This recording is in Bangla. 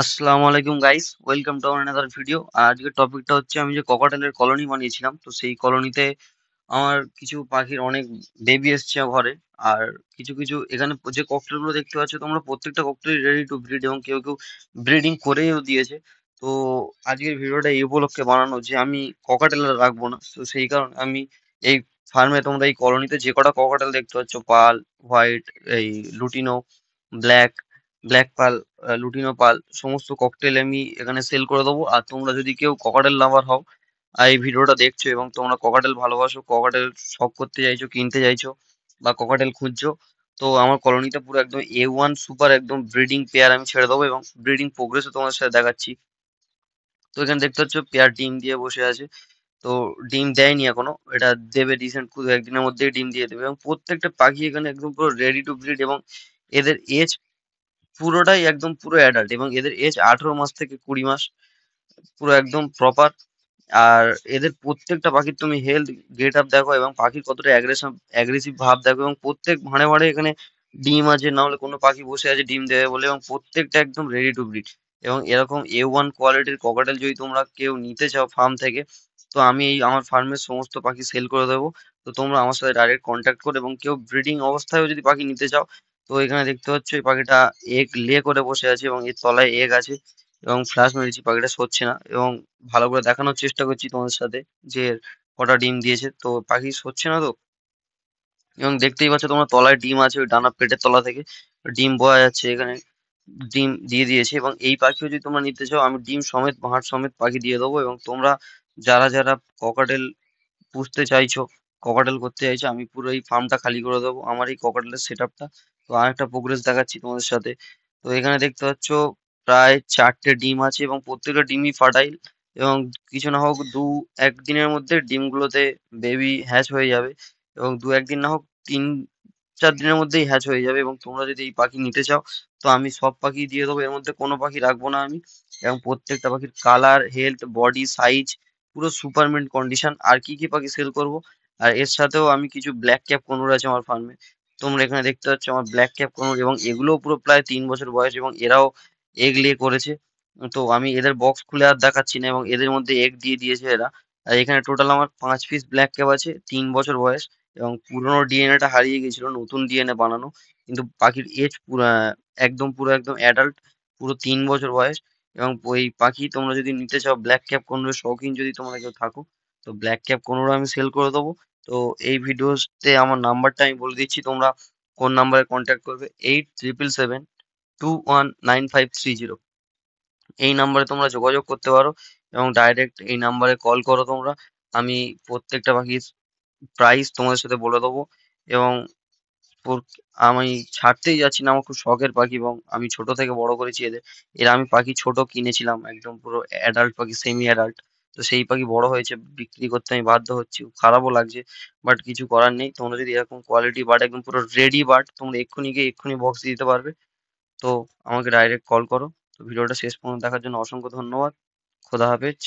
আসসালামু আলাইকুম guys, welcome to another video. আর আজকের টপিকটা হচ্ছে আমি যে ককাটেলের কলোনি বানিয়েছিলাম, তো সেই কলোনিতে আমার কিছু পাখির অনেক বেবি এসছে ঘরে। আর কিছু কিছু এখানে যে ককটেল গুলো দেখতে পাচ্ছ তোমরা, প্রত্যেকটা ককটেল রেডি টু ব্রিড এবং কেউ কেউ ব্রিডিং করেও দিয়েছে। তো আজকের ভিডিওটা এই উপলক্ষে বানানো যে আমি ককাটেল রাখবো না, তো সেই কারণে আমি এই ফার্মে, তোমরা এই কলোনিতে যে কটা ককাটেল দেখতে পাচ্ছ, পাল, হোয়াইট, এই লুটিনো, ব্ল্যাক, ব্ল্যাক পাল, লুটিনো পাল, সমস্ত ককটেল আমি এখানে সেল করে দেবো। আর তোমরা যদি কেউ ককাটেল লাভার হও আর এই ভিডিওটা দেখছো এবং তোমরা ককাটেল ভালোবাসো, ককাটেল শখ করতে চাইছো, কিনতে চাইছো বা ককাটেল খুঁজছো, তো আমার কলোনিতে পুরো একদম A1 সুপার একদম ব্রিডিং পেয়ার আমি ছেড়ে দেবো এবং ব্রিডিং প্রোগ্রেসও তোমাদের সাথে দেখাচ্ছি। তো এখানে দেখতে পাচ্ছ পেয়ার ডিম দিয়ে বসে আছে। তো ডিম দেয়নি এখনো, এটা দেবে রিসেন্ট একদিনের মধ্যেই ডিম দিয়ে দেবে। এবং প্রত্যেকটা পাখি এখানে একদম পুরো রেডি টু ব্রিড এবং এদের এজ পুরোটাই একদম পুরো অ্যাডাল্ট এবং এদের এজ 18 মাস থেকে 20 মাস, পুরো একদম প্রপার। আর এদের প্রত্যেকটা পাখির তুমি হেলথ গেট আপ দেখো এবং পাখির কতটা অ্যাগ্রেসিভ ভাব দেখো। এবং প্রত্যেক ভাঁড়ে ভাঁড়ে এখানে ডিম আছে, না হলে কোনো পাখি বসে আছে ডিম দেবে বলে, এবং প্রত্যেকটা একদম রেডি টু ব্রিড। এবং এরকম A1 কোয়ালিটির ককাটেল যদি তোমরা কেউ নিতে চাও ফার্ম থেকে, তো আমি এই আমার ফার্মের সমস্ত পাখি সেল করে দেবো। তো তোমরা আমার সাথে ডাইরেক্ট কন্ট্যাক্ট করো, এবং কেউ ব্রিডিং অবস্থায়ও যদি পাখি নিতে চাও, তো এখানে দেখতে পাচ্ছ এই পাখিটা এগ লে করে বসে আছে এবং এর তলায় এগ আছে। এবং ফ্ল্যাশ মেরেছি, পাখিটা সরছে না। এবং ভালো করে দেখানোর চেষ্টা করছি তোমাদের সাথে যে কটা ডিম দিয়েছে, তো পাখি সরছে না তো। এবং দেখতেই পাচ্ছ তোমরা তলায় ডিম আছে, ওই ডানা পেটের তলা থেকে ডিম বোঝা যাচ্ছে এখানে। ডিম দিয়ে দিয়েছে এবং এই পাখিও যদি তোমরা নিতে চাও, আমি ডিম সমেত ভাঁড় সমেত পাখি দিয়ে দেবো। এবং তোমরা যারা যারা ককাটেল পুষতে চাইছো, ককাটেল করতে চাইছো, আমি পুরো এই ফার্মটা খালি করে দেবো, আমার এই ককাটেলের সেট আপটা। তো আরেকটা প্রোগ্রেস দেখাচ্ছি তোমাদের সাথে। তো এখানে দেখতে পাচ্ছ প্রায় 4টে ডিম আছে এবং প্রত্যেকটা ডিমই ফার্টাইল। এবং কিছু না হোক একদিনের মধ্যে ডিমগুলোতে বেবি হ্যাচ হয়ে যাবে। এবং একদিন না হোক 3-4 দিনের মধ্যেই হ্যাচ হয়ে যাবে। এবং তোমরা যদি এই পাখি নিতে চাও, তো আমি সব পাখি দিয়ে দেবো, এর মধ্যে কোনো পাখি রাখবো না আমি। এবং প্রত্যেকটা পাখির কালার, হেলথ, বডি সাইজ পুরো সুপার মিন্ট কন্ডিশন। আর কি কি পাখি সেল করব, আর এর সাথেও আমি কিছু ব্ল্যাক ক্যাপ কোনুর আছে আমার ফার্মে। তোমরা এখানে দেখতে পাচ্ছ আমার ব্ল্যাক ক্যাপ কোনুর, এবং এগুলোও পুরো প্রায় 3 বছর বয়স এবং এরাও এগ লে করেছে। তো আমি এদের বক্স খুলে আর দেখাচ্ছি না, এবং এদের মধ্যে এগ দিয়ে দিয়েছে এরা। আর এখানে টোটাল আমার 5 পিস ব্ল্যাক ক্যাপ আছে, 3 বছর বয়স। এবং পুরোনো ডিএনএটা হারিয়ে গেছিল, নতুন ডিএনএ বানানো। কিন্তু পাখির এজ পুরো পুরো একদম অ্যাডাল্ট, পুরো 3 বছর বয়স। এবং ওই পাখি তোমরা যদি নিতে চাও, ব্ল্যাক ক্যাপ কোনোর শৌখিন যদি তোমরা কেউ থাকো, তো ব্ল্যাক ক্যাপ কোনোরও আমি সেল করে দেবো। তো এই ভিডিওতে আমার নাম্বারটা আমি বলে দিচ্ছি, তোমরা কোন নাম্বারে কন্ট্যাক্ট করবে: 8777 219530। এই নাম্বারে তোমরা যোগাযোগ করতে পারো এবং ডাইরেক্ট এই নাম্বারে কল করো তোমরা। আমি প্রত্যেকটা পাখির প্রাইস তোমাদের সাথে বলে দেবো। এবং আমি ছাড়তেই যাচ্ছি না, আমার খুব শখের পাখি এবং আমি ছোট থেকে বড় করেছি এদের। আমি পাখি ছোট কিনেছিলাম, একদম পুরো অ্যাডাল্ট পাখি, সেমি অ্যাডাল্ট। তো সেই পাখি বড় হয়েছে, বিক্রি করতে আমি বাধ্য হচ্ছি, খুব খারাপও লাগছে। বাট কিছু করার নেই, তোমরা যদি এরকম কোয়ালিটি বার্ড, একদম পুরো রেডি বার্ড, তোমরা এক্ষুনি গিয়ে এক্ষুনি বক্স দিতে পারবে, তো আমাকে ডাইরেক্ট কল করো। তো ভিডিওটা শেষ পর্যন্ত দেখার জন্য অসংখ্য ধন্যবাদ। খোদা হাফেজ।